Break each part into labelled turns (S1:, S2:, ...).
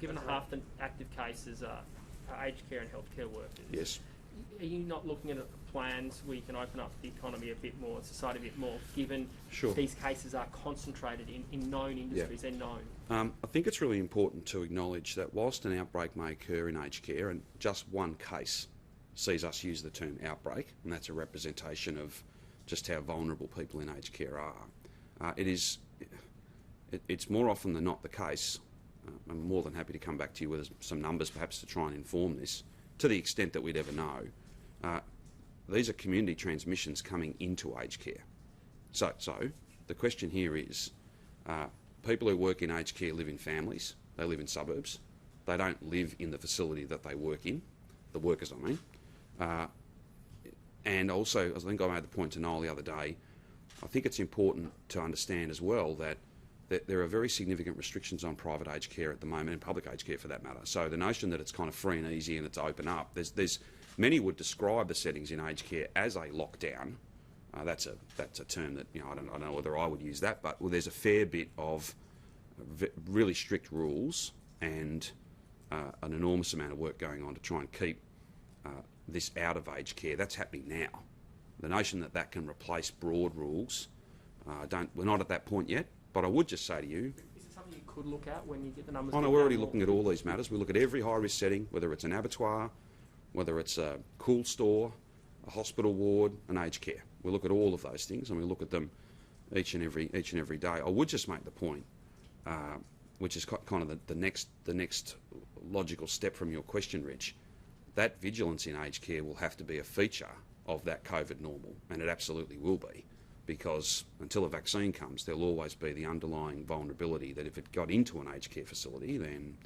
S1: given half the active cases are aged care and healthcare workers,
S2: Yes.
S1: are you not looking at plans where you can open up the economy a bit more, society a bit more, given
S2: Sure.
S1: these cases are concentrated in known industries, they're known?
S2: I think it's really important to acknowledge that whilst an outbreak may occur in aged care, and just one case sees us use the term outbreak, and that's a representation of just how vulnerable people in aged care are, it's more often than not the case. I'm more than happy to come back to you with some numbers perhaps to try and inform this, to the extent that we'd ever know. These are community transmissions coming into aged care. So the question here is, people who work in aged care live in families, they live in suburbs, they don't live in the facility that they work in, the workers I mean. And also, as I think I made the point to Noel the other day, I think it's important to understand as well that there are very significant restrictions on private aged care at the moment, and public aged care for that matter. So the notion that it's kind of free and easy and it's open up, there's many would describe the settings in aged care as a lockdown. That's a term that, I don't know whether I would use that, but there's a fair bit of really strict rules and an enormous amount of work going on to try and keep this out of aged care. That's happening now. The notion that that can replace broad rules, we're not at that point yet. But I would just say to you...
S1: Is it something you could look at when you get the numbers?
S2: Oh no, we're already looking at all these matters. We look at every high-risk setting, whether it's an abattoir, whether it's a cool store, a hospital ward, an aged care. We look at all of those things, and we look at them each and every day. I would just make the point, which is kind of the next logical step from your question, Rich, that vigilance in aged care will have to be a feature of that COVID normal, and it absolutely will be. Because until a vaccine comes, there'll always be the underlying vulnerability that if it got into an aged care facility, then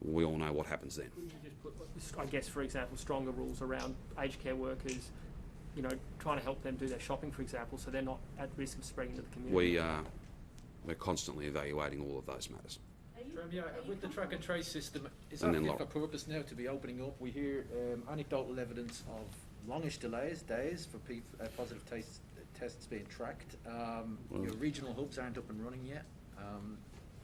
S2: we all know what happens then.
S1: Couldn't you just put, I guess, for example, stronger rules around aged care workers, trying to help them do their shopping, for example, so they're not at risk of spreading to the community?
S2: We're constantly evaluating all of those matters.
S3: With the track and trace system, is that fit for purpose now to be opening up? We hear anecdotal evidence of longish days for positive tests being tracked. Your regional hubs aren't up and running yet.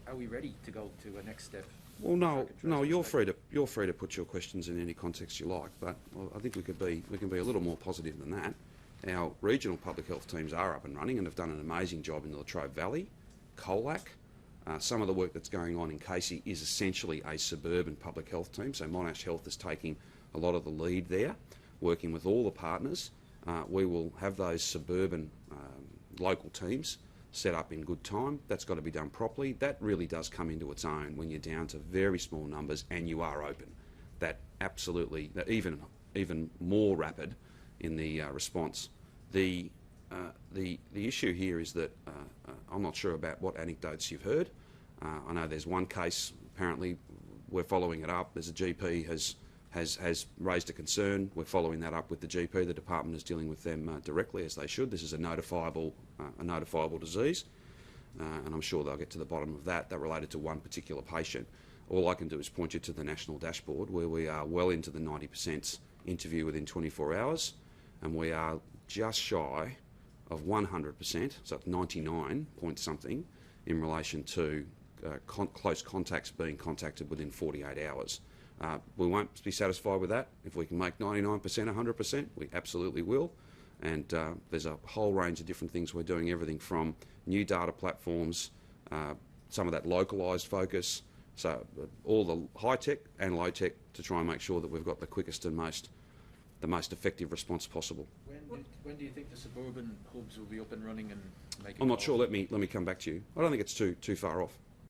S3: Are we ready to go to a next step?
S2: Well, no. You're free to put your questions in any context you like, but I think we can be a little more positive than that. Our regional public health teams are up and running and have done an amazing job in the Latrobe Valley, Colac. Some of the work that's going on in Casey is essentially a suburban public health team, so Monash Health is taking a lot of the lead there, working with all the partners. We will have those suburban local teams set up in good time. That's got to be done properly. That really does come into its own when you're down to very small numbers and you are open. That even more rapid in the response. The issue here is that I'm not sure about what anecdotes you've heard. I know there's one case, apparently we're following it up. There's a GP has raised a concern. We're following that up with the GP. The department is dealing with them directly, as they should. This is a notifiable disease, and I'm sure they'll get to the bottom of that. That related to one particular patient. All I can do is point you to the national dashboard, where we are well into the 90% interview within 24 hours, and we are just shy of 100%, so it's 99 point something, in relation to close contacts being contacted within 48 hours. We won't be satisfied with that. If we can make 99%, 100%, we absolutely will. And there's a whole range of different things we're doing, everything from new data platforms, some of that localised focus, so all the high-tech and low-tech to try and make sure that we've got the quickest and the most effective response possible.
S3: When do you think the suburban hubs will be up and running and making?
S2: I'm not sure. Let me come back to you. I don't think it's too far off.